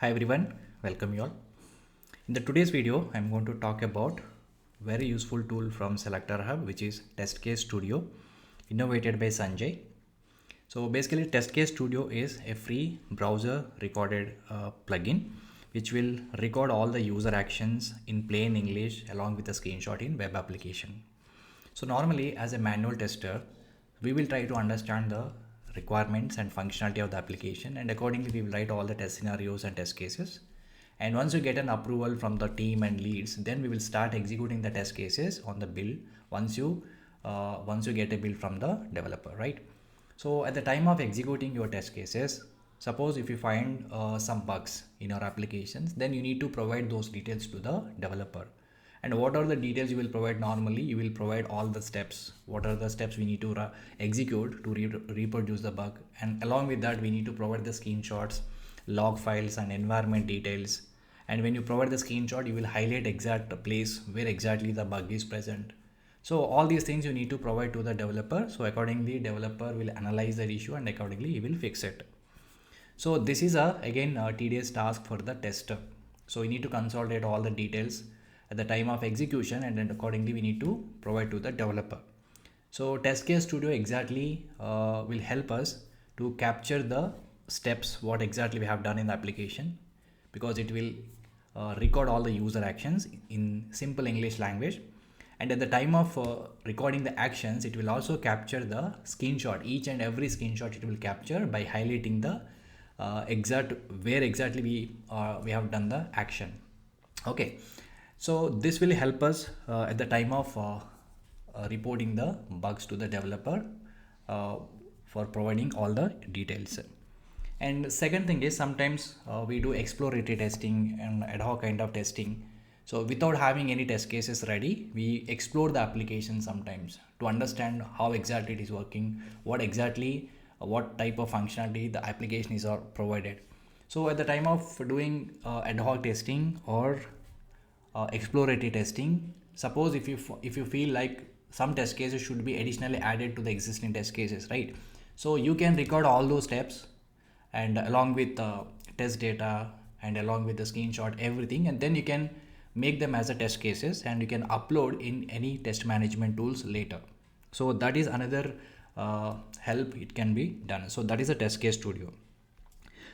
Hi everyone, welcome you all. In the today's video, I'm going to talk about very useful tool from SelectorsHub, which is TestCase Studio, innovated by Sanjay. So basically, TestCase Studio is a free browser recorded plugin, which will record all the user actions in plain English along with a screenshot in web application. So normally, as a manual tester, we will try to understand the requirements and functionality of the application, and accordingly we will write all the test scenarios and test cases. And once you get an approval from the team and leads, then we will start executing the test cases on the build once you get a build from the developer, right? So at the time of executing your test cases, suppose if you find some bugs in your applications, then you need to provide those details to the developer. And what are the details you will provide? Normally you will provide all the steps, what are the steps we need to execute to reproduce the bug, and along with that we need to provide the screenshots, log files and environment details. And when you provide the screenshot, you will highlight exact place where exactly the bug is present. So all these things you need to provide to the developer, so accordingly developer will analyze that issue and accordingly he will fix it. So this is again a tedious task for the tester. So we need to consolidate all the details at the time of execution, and then accordingly we need to provide to the developer. So TestCase Studio exactly will help us to capture the steps what exactly we have done in the application, because it will record all the user actions in simple English language. And at the time of recording the actions, it will also capture the screenshot. Each and every screenshot it will capture by highlighting the exact where exactly we have done the action. Okay, so this will help us at the time of reporting the bugs to the developer for providing all the details. And second thing is, sometimes we do exploratory testing and ad hoc kind of testing. So without having any test cases ready, we explore the application sometimes to understand how exactly it is working, what exactly what type of functionality the application is provided. So at the time of doing ad hoc testing or exploratory testing, suppose if you feel like some test cases should be additionally added to the existing test cases, right? So you can record all those steps and along with test data and along with the screenshot, everything, and then you can make them as a test cases and you can upload in any test management tools later. So that is another help it can be done. So that is a TestCase Studio.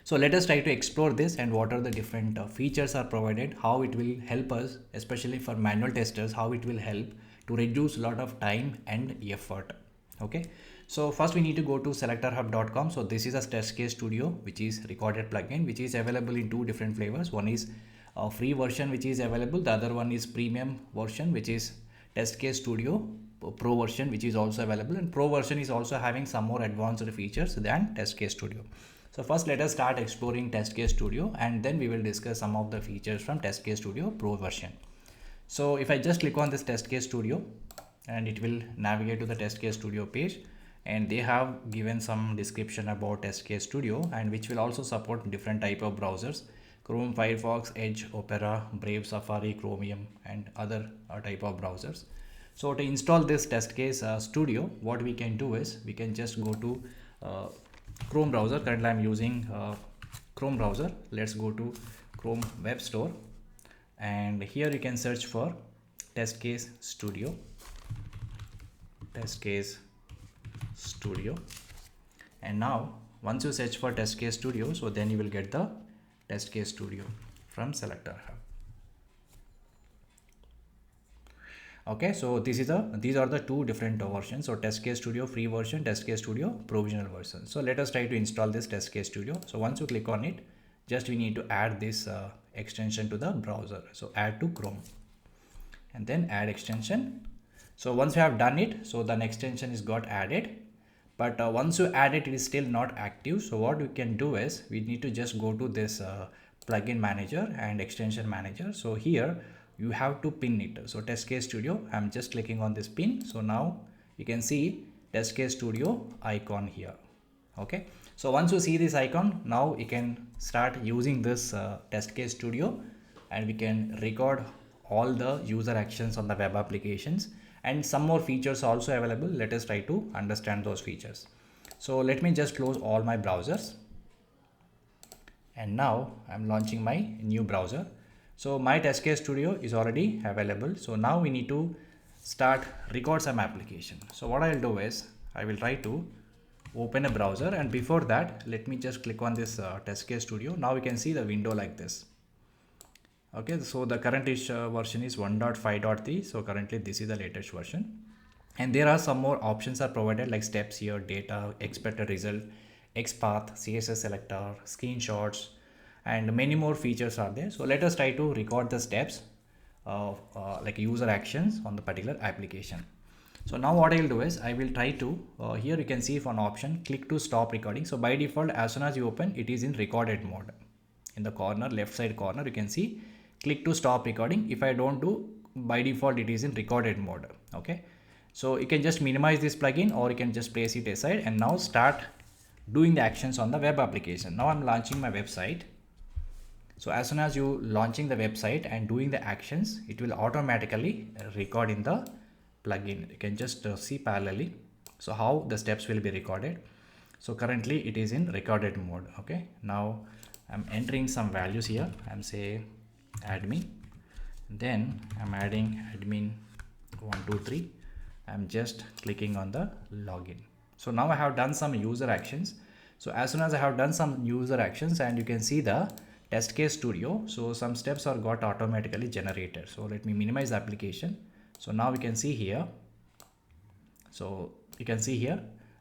So let us try to explore this and what are the different features are provided, how it will help us, especially for manual testers, how it will help to reduce a lot of time and effort. Okay, so first we need to go to selectorhub.com. So this is a TestCase Studio, which is recorded plugin, which is available in two different flavors. One is a free version which is available, the other one is premium version, which is TestCase Studio Pro version, which is also available, and Pro version is also having some more advanced features than TestCase Studio. So first let us start exploring TestCase Studio, and then we will discuss some of the features from TestCase Studio Pro version. So if I just click on this TestCase Studio, and it will navigate to the TestCase Studio page, and they have given some description about TestCase Studio, and which will also support different type of browsers: Chrome, Firefox, Edge, Opera, Brave, Safari, Chromium, and other type of browsers. So to install this TestCase Studio, what we can do is we can just go to Chrome browser. Currently I'm using Chrome browser. Let's go to Chrome Web Store, and here you can search for TestCase Studio. TestCase Studio. And now once you search for TestCase Studio, so then you will get the TestCase Studio from SelectorsHub. Okay, so these are the two different versions. So TestCase Studio free version, TestCase Studio provisional version. So let us try to install this TestCase Studio. So once you click on it, just we need to add this extension to the browser. So add to Chrome and then add extension. So once you have done it, so the extension is got added, but once you add it, it is still not active. So what we can do is we need to just go to this plugin manager and extension manager. So here you have to pin it. So TestCase Studio, I'm just clicking on this pin. So now you can see TestCase Studio icon here. Okay, so once you see this icon, now you can start using this TestCase Studio, and we can record all the user actions on the web applications, and some more features are also available. Let us try to understand those features. So let me just close all my browsers, and now I'm launching my new browser. So my TestCase Studio is already available. So now we need to start record some application. So what I'll do is I will try to open a browser, and before that let me just click on this TestCase Studio. Now we can see the window like this. Okay, so the current version is 1.5.3. so currently this is the latest version, and there are some more options are provided like steps here, data, expected result, XPath, CSS selector, screenshots, and many more features are there. So let us try to record the steps of like user actions on the particular application. So now what I will do is I will try to here you can see one option, click to stop recording. So by default, as soon as you open, it is in recorded mode. In the corner, left side corner, you can see click to stop recording. If I don't do, by default it is in recorded mode. Okay, so you can just minimize this plugin, or you can just place it aside and now start doing the actions on the web application. Now I'm launching my website. So as soon as you launching the website and doing the actions, it will automatically record in the plugin. You can just see parallelly so how the steps will be recorded. So currently it is in recorded mode. Okay, now I'm entering some values here. I'm say admin, then I'm adding admin 123. I'm just clicking on the login. So now I have done some user actions. So as soon as I have done some user actions, and you can see the TestCase Studio, so some steps are got automatically generated. So let me minimize the application. So now we can see here. So you can see here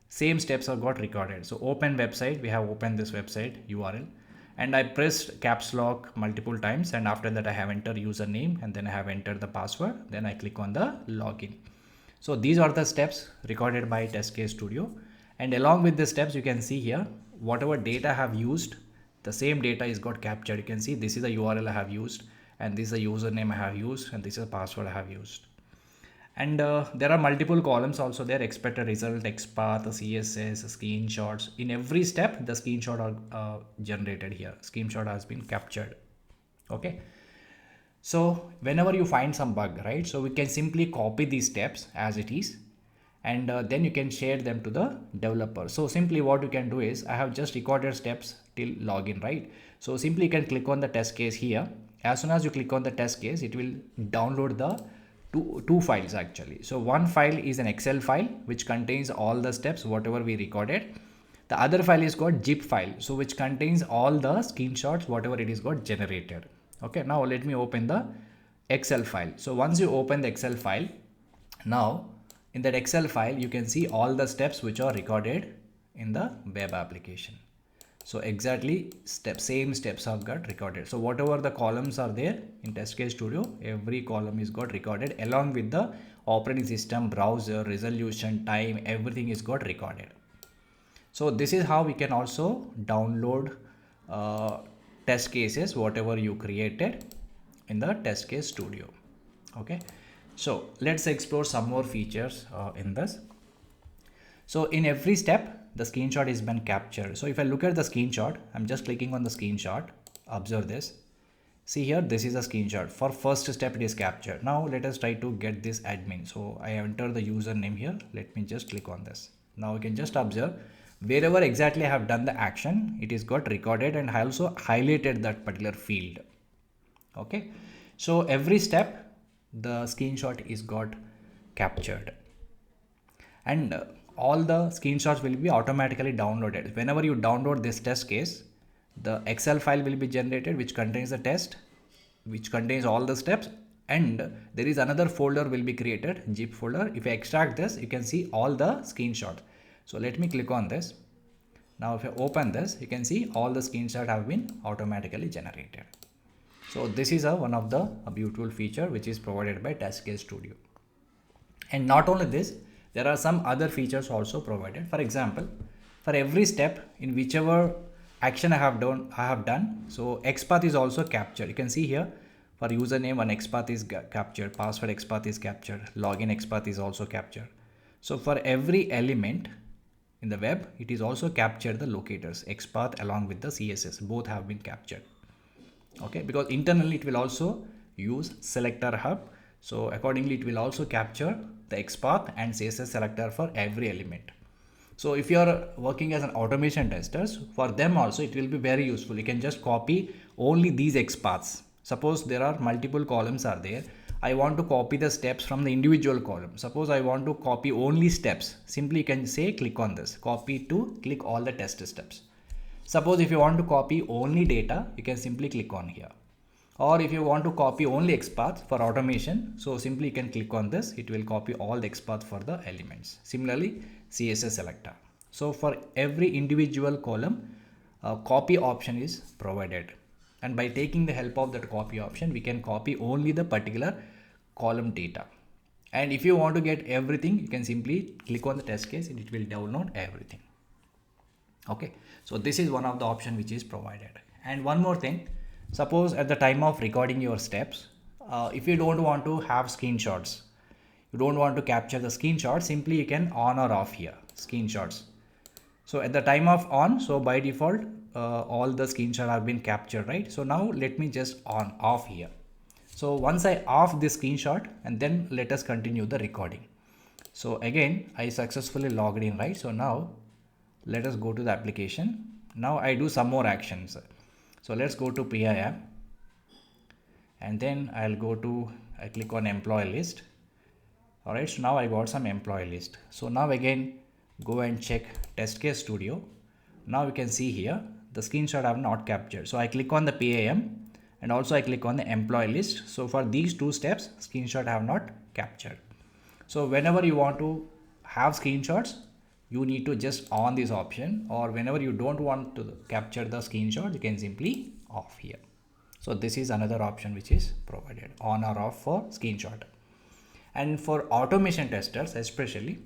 same steps are got recorded. So open website, we have opened this website URL, and I pressed caps lock multiple times, and after that I have entered username, and then I have entered the password, then I click on the login. So these are the steps recorded by TestCase Studio, and along with the steps you can see here whatever data I have used, the same data is got captured. You can see this is the URL I have used, and this is the username I have used, and this is the password I have used. And there are multiple columns also there, expected result, XPath, CSS, screenshots. In every step the screenshot are generated here. Screenshot has been captured. Okay, so whenever you find some bug, right, so we can simply copy these steps as it is, and then you can share them to the developer. So simply what you can do is, I have just recorded steps till login, right? So simply you can click on the test case here. As soon as you click on the test case, it will download the two files actually. So one file is an Excel file which contains all the steps whatever we recorded. The other file is called zip file, so which contains all the screenshots whatever it is got generated. Okay, now let me open the Excel file. So once you open the Excel file, now in that Excel file you can see all the steps which are recorded in the web application. So exactly same steps have got recorded. So whatever the columns are there in TestCase Studio, every column is got recorded along with the operating system, browser, resolution, time, everything is got recorded. So this is how we can also download test cases whatever you created in the TestCase Studio. Okay, so let's explore some more features in this. So in every step the screenshot is been captured. So if I look at the screenshot, I'm just clicking on the screenshot. Observe this. See here, this is a screenshot. For first step it is captured. Now let us try to get this admin. So I enter the username here. Let me just click on this. Now you can just observe wherever exactly I have done the action, it is got recorded, and I also highlighted that particular field. Okay, so every step the screenshot is got captured, and all the screenshots will be automatically downloaded. Whenever you download this test case, the Excel file will be generated which contains the test, which contains all the steps, and there is another folder will be created, zip folder. If I extract this, you can see all the screenshots. So let me click on this. Now if I open this, you can see all the screenshots have been automatically generated. So this is one of the beautiful feature which is provided by TestCase Studio. And not only this, there are some other features also provided. For example, for every step in whichever action I have done, so XPath is also captured. You can see here for username one XPath is captured, password XPath is captured, login XPath is also captured. So for every element in the web, it is also captured the locators, XPath along with the CSS, both have been captured. Okay, because internally it will also use SelectorsHub. So accordingly, it will also capture the XPath and CSS selector for every element. So if you are working as an automation testers, for them also it will be very useful. You can just copy only these XPaths. Suppose there are multiple columns are there. I want to copy the steps from the individual column. Suppose I want to copy only steps. Simply you can say click on this, copy to click all the test steps. Suppose if you want to copy only data, you can simply click on here. Or if you want to copy only XPath for automation, so simply you can click on this. It will copy all the XPath for the elements. Similarly, CSS selector. So for every individual column, a copy option is provided. And by taking the help of that copy option, we can copy only the particular column data. And if you want to get everything, you can simply click on the test case and it will download everything. Okay, so this is one of the option which is provided. And one more thing, suppose at the time of recording your steps, if you don't want to have screenshots, you don't want to capture the screenshot, simply you can on or off here, screenshots. So at the time of on, so by default, all the screenshots have been captured, right? So now let me just on off here. So once I off this screenshot, and then let us continue the recording. So again, I successfully logged in, right? So now let us go to the application. Now I do some more actions. So let's go to PIM, and then I click on employee list. All right, so now I got some employee list. So now again, go and check TestCase Studio. Now you can see here, the screenshot I have not captured. So I click on the PIM and also I click on the employee list. So for these two steps, screenshot I have not captured. So whenever you want to have screenshots, you need to just on this option, or whenever you don't want to capture the screenshot, you can simply off here. So this is another option which is provided, on or off for screenshot. And for automation testers especially,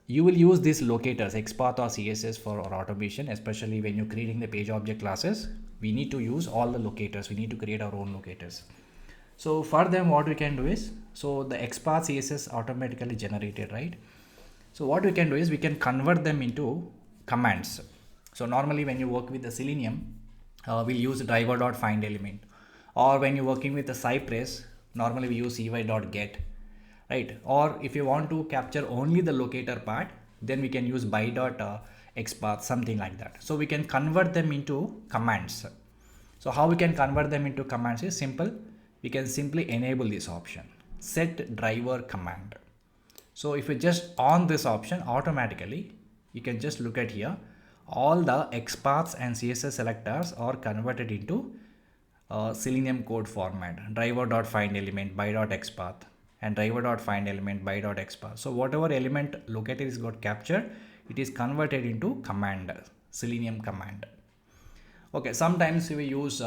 you will use these locators, XPath or CSS for automation, especially when you're creating the page object classes. We need to use all the locators. We need to create our own locators. So for them, what we can do is, so the XPath CSS automatically generated, right? So what we can do is we can convert them into commands. So normally when you work with the Selenium, we'll use driver.findElement. Or when you're working with the Cypress, normally we use cy.get, right? Or if you want to capture only the locator part, then we can use by.xpath, something like that. So we can convert them into commands. So how we can convert them into commands is simple. We can simply enable this option, set driver command. So if you just on this option, automatically, you can just look at here, all the XPaths and CSS selectors are converted into Selenium code format, driver.findElement, by.xpath, and driver.findElement, by.xpath. So whatever element locator is got captured, it is converted into command, Selenium command. Okay, sometimes we use,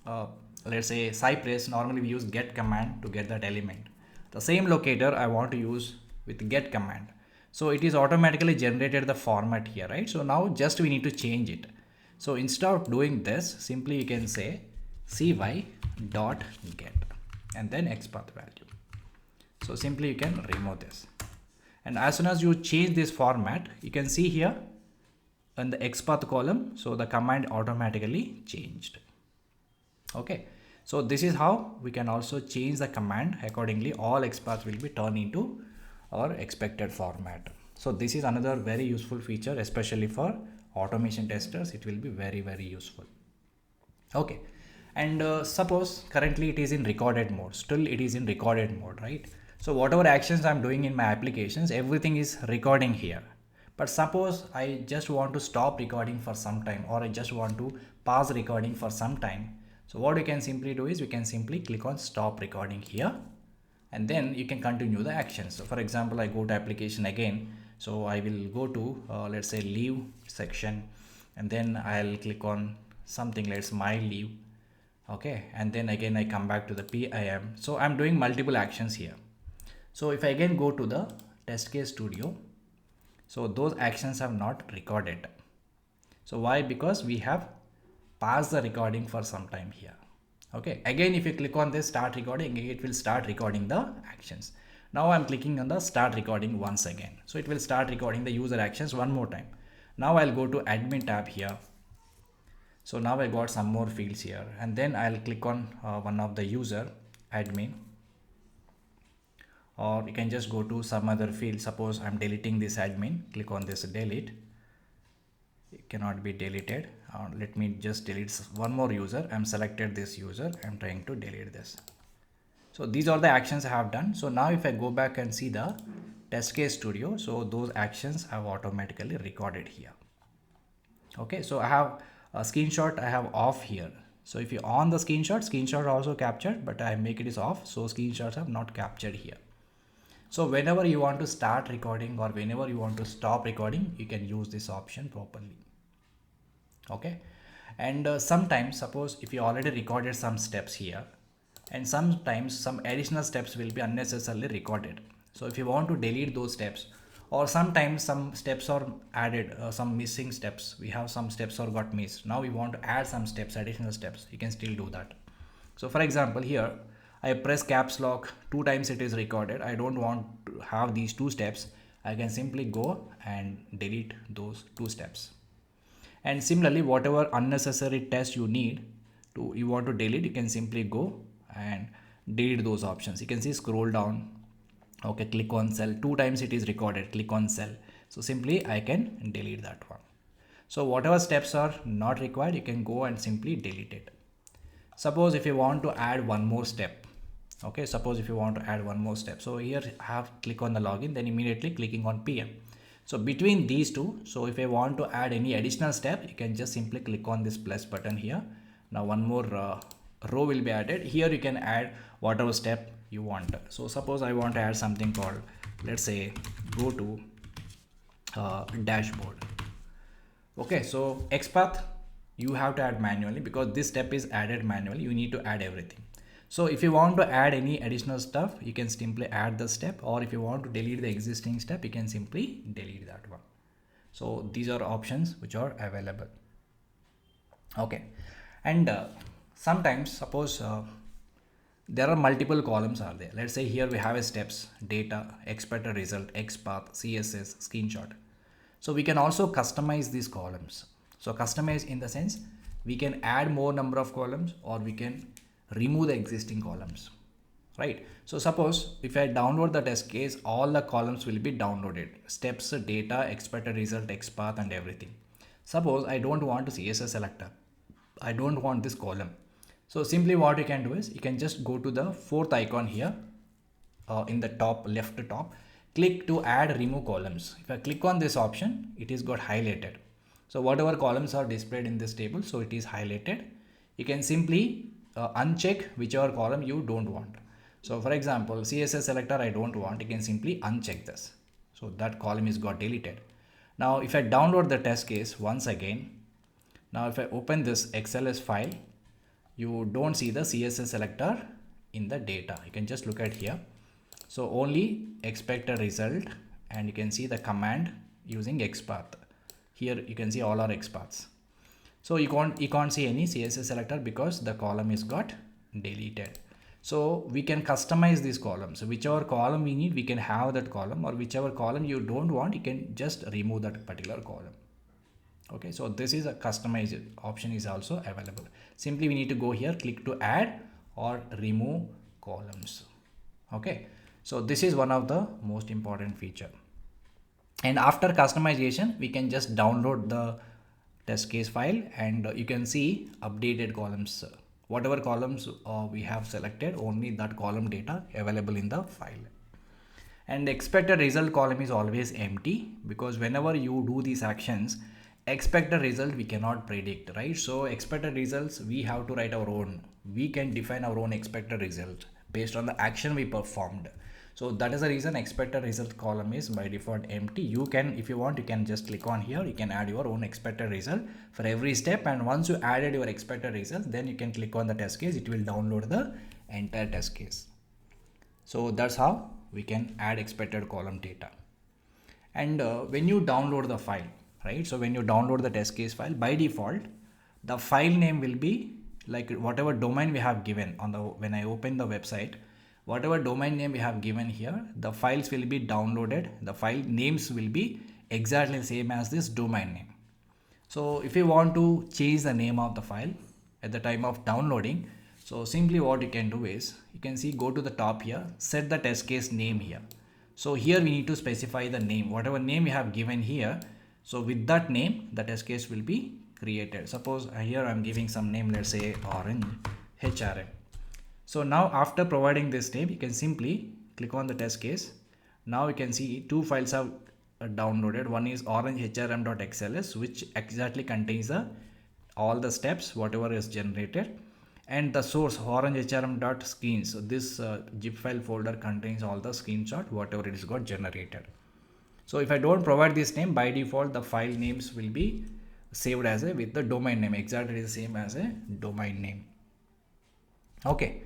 let's say Cypress, normally we use get command to get that element. The same locator I want to use with get command. So it is automatically generated the format here, right? So now just we need to change it. So instead of doing this, simply you can say cy.get and then XPath value. So simply you can remove this. And as soon as you change this format, you can see here in the XPath column, so the command automatically changed. Okay. So this is how we can also change the command accordingly. All XPaths will be turned into our expected format. So this is another very useful feature, especially for automation testers. It will be very, very useful. Okay. And suppose currently it is in recorded mode. Still it is in recorded mode, right? So whatever actions I'm doing in my applications, everything is recording here. But suppose I just want to stop recording for some time, or I just want to pause recording for some time. So what you can simply do is we can simply click on stop recording here, and then you can continue the actions. So for example, I go to application again. So I will go to let's say leave section, and then I'll click on something, let's my leave. Okay, and then again I come back to the PIM. So I'm doing multiple actions here. So if I again go to the TestCase Studio, so those actions have not recorded. So why? Because we have paused the recording for some time here. Okay, again if you click on this start recording, it will start recording the actions. Now I'm clicking on the start recording once again. So it will start recording the user actions one more time. Now I'll go to admin tab here. So now I got some more fields here, and then I'll click on one of the user admin. or you can just go to some other field. Suppose I'm deleting this admin, click on this delete. It cannot be deleted. Let me just delete one more user. I'm selected this user. I'm trying to delete this. So these are the actions I have done. So now if I go back and see the TestCase Studio, so those actions have automatically recorded here. Okay, so I have a screenshot I have off here. So if you on the screenshot also captured, but I make it is off. So screenshots have not captured here. So whenever you want to start recording or whenever you want to stop recording, you can use this option properly. Okay, and sometimes suppose if you already recorded some steps here, and sometimes some additional steps will be unnecessarily recorded. So if you want to delete those steps, or sometimes some steps are added, some missing steps, we have some steps or got missed. Now we want to add some steps, additional steps, you can still do that. So for example, here I press caps lock 2 times, it is recorded. I don't want to have these 2 steps. I can simply go and delete those 2 steps. And similarly, whatever unnecessary test you want to delete, you can simply go and delete those options. You can see scroll down. Okay, click on cell 2 times, it is recorded, click on cell. So simply I can delete that one. So whatever steps are not required, you can go and simply delete it. Suppose if you want to add one more step. Okay, suppose if you want to add one more step. So here I have click on the login, then immediately clicking on PM. So between these two, so if I want to add any additional step, you can just simply click on this plus button here. Now one more row will be added. Here you can add whatever step you want. So suppose I want to add something called, let's say, go to dashboard. Okay, so XPath you have to add manually because this step is added manually. You need to add everything. So if you want to add any additional stuff, you can simply add the step, or if you want to delete the existing step, you can simply delete that one. So these are options which are available. Okay, and sometimes suppose there are multiple columns are there. Let's say here we have a steps, data, expected result, XPath, CSS, screenshot. So we can also customize these columns. So customize in the sense we can add more number of columns, or we can remove the existing columns, right? So suppose if I download the test case, all the columns will be downloaded, steps, data, expected result, XPath and everything. Suppose I don't want to CSS selector, I don't want this column. So simply what you can do is you can just go to the 4th icon here in the top left top, click to add remove columns. If I click on this option, it is got highlighted. So whatever columns are displayed in this table, so it is highlighted. You can simply uncheck whichever column you don't want. So for example, CSS selector I don't want, you can simply uncheck this. So that column is got deleted. Now if I download the test case once again, now if I open this XLS file, you don't see the CSS selector in the data. You can just look at here. So only expected result, and you can see the command using XPath. Here you can see all our XPaths. So you can't see any CSS selector because the column is got deleted. So we can customize these columns. So whichever column we need, we can have that column, or whichever column you don't want, you can just remove that particular column. Okay, so this is a customized option is also available. Simply we need to go here, click to add or remove columns. Okay, so this is one of the most important feature. And after customization, we can just download the test case file, and you can see updated columns. Whatever columns we have selected, only that column data available in the file. And the expected result column is always empty, because whenever you do these actions, expected result we cannot predict, right? So expected results we have to write our own. We can define our own expected result based on the action we performed. So that is the reason expected result column is by default empty. You can, if you want, you can just click on here, you can add your own expected result for every step, and once you added your expected result, then you can click on the test case, it will download the entire test case. So that's how we can add expected column data. And when you download the file, right, so when you download the test case file, by default the file name will be like whatever domain we have given on the, when I open the website, whatever domain name we have given here, the files will be downloaded, the file names will be exactly the same as this domain name. So if you want to change the name of the file at the time of downloading, So simply what you can do is, you can see, go to the top here, set the test case name here. So here we need to specify the name, whatever name you have given here. So with that name, the test case will be created. Suppose here I'm giving some name, let's say Orange HRM. So now after providing this name, you can simply click on the test case. Now you can see two files have downloaded. One is orangehrm.xls, which exactly contains all the steps, whatever is generated, and the source orangehrm.screens. So this zip file folder contains all the screenshot, whatever it is got generated. So if I don't provide this name, by default the file names will be saved as with the domain name, exactly the same as a domain name. Okay,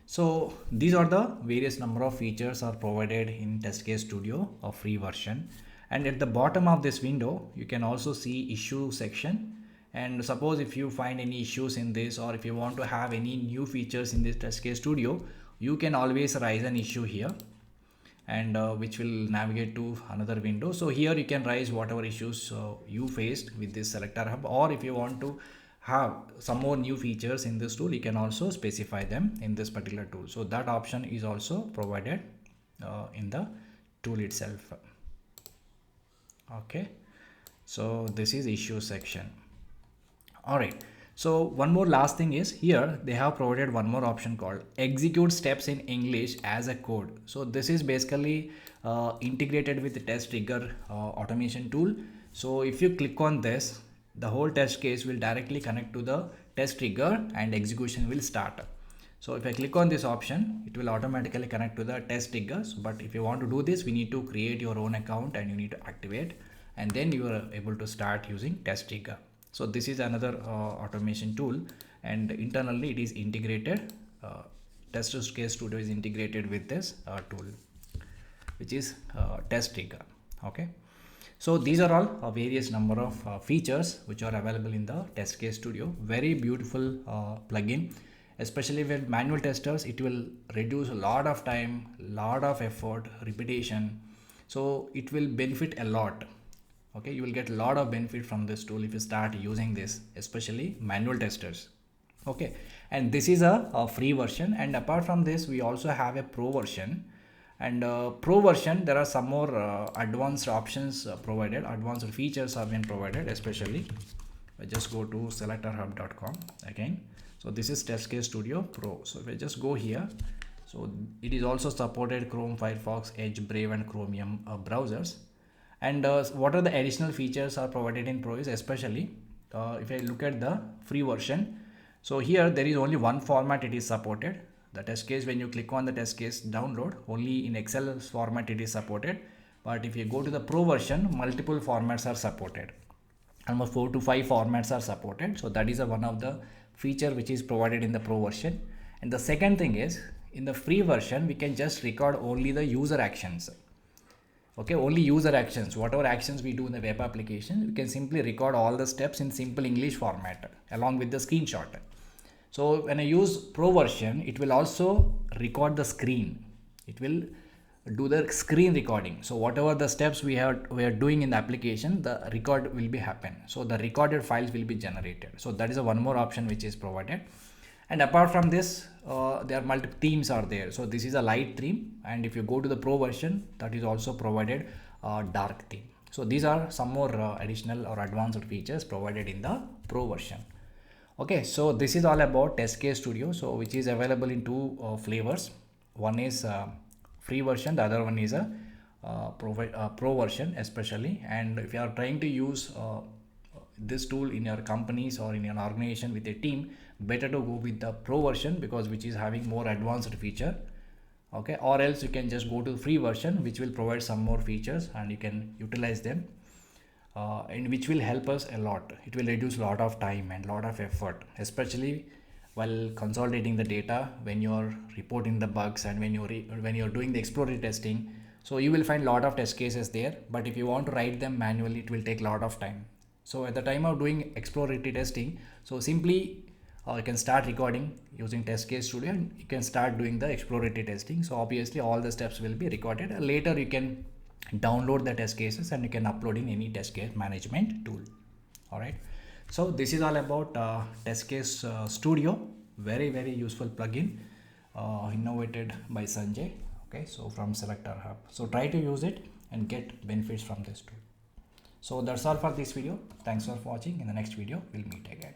so these are the various number of features are provided in TestCase Studio, a free version. And at the bottom of this window, you can also see issue section. And suppose if you find any issues in this, or if you want to have any new features in this TestCase Studio, you can always raise an issue here, and which will navigate to another window. So here you can raise whatever issues you faced with this SelectorsHub, or if you want to have some more new features in this tool, you can also specify them in this particular tool. So that option is also provided in the tool itself. Okay, so this is issue section. All right, so one more last thing is, here they have provided one more option called execute steps in English as a code. So this is basically integrated with the test trigger automation tool. So if you click on this, the whole test case will directly connect to the test trigger and execution will start. So if I click on this option, it will automatically connect to the test triggers. But if you want to do this, we need to create your own account and you need to activate, and then you are able to start using test trigger. So this is another automation tool, and internally it is integrated. TestCase Studio is integrated with this tool, which is test trigger. Okay, so these are all various number of features which are available in the TestCase Studio. Very beautiful plugin, especially with manual testers. It will reduce a lot of time, lot of effort, repetition. So it will benefit a lot. Okay, you will get a lot of benefit from this tool if you start using this, especially manual testers. Okay, and this is a free version, and apart from this we also have a pro version. And pro version, there are some more advanced options provided, advanced features have been provided. Especially I just go to SelectorsHub.com again. So this is TestCase Studio Pro. So if I just go here, so it is also supported Chrome, Firefox, Edge, Brave and Chromium browsers. And what are the additional features are provided in Pro is, especially if I look at the free version, so here there is only one format it is supported, the test case. When you click on the test case download, only in Excel format it is supported. But if you go to the Pro version, multiple formats are supported, almost 4 to 5 formats are supported. So that is one of the feature which is provided in the Pro version. And the second thing is, in the free version we can just record only the user actions. Okay, only user actions, whatever actions we do in the web application, we can simply record all the steps in simple English format along with the screenshot. So when I use Pro version, it will also record the screen. It will do the screen recording. So whatever the steps we are doing in the application, the record will be happen. So the recorded files will be generated. So that is one more option which is provided. And apart from this, there are multiple themes are there. So this is a light theme, and if you go to the Pro version, that is also provided dark theme. So these are some more additional or advanced features provided in the Pro version. Okay, so this is all about TestCase Studio, so which is available in two flavors. One is free version, the other one is a pro version especially. And if you are trying to use this tool in your companies or in your organization with a team, better to go with the Pro version, because which is having more advanced feature. Okay, or else you can just go to the free version, which will provide some more features and you can utilize them, and which will help us a lot. It will reduce a lot of time and lot of effort, especially while consolidating the data, when you're reporting the bugs and when you're doing the exploratory testing. So you will find a lot of test cases there, but if you want to write them manually, it will take a lot of time. So at the time of doing exploratory testing, so simply you can start recording using TestCase Studio and you can start doing the exploratory testing. So obviously all the steps will be recorded. Later you can download the test cases and you can upload in any test case management tool. All right. So this is all about TestCase Studio. very useful plugin innovated by Sanjay. Okay, so from SelectorsHub. So try to use it and get benefits from this tool. So that's all for this video. Thanks for watching. In the next video we'll meet again.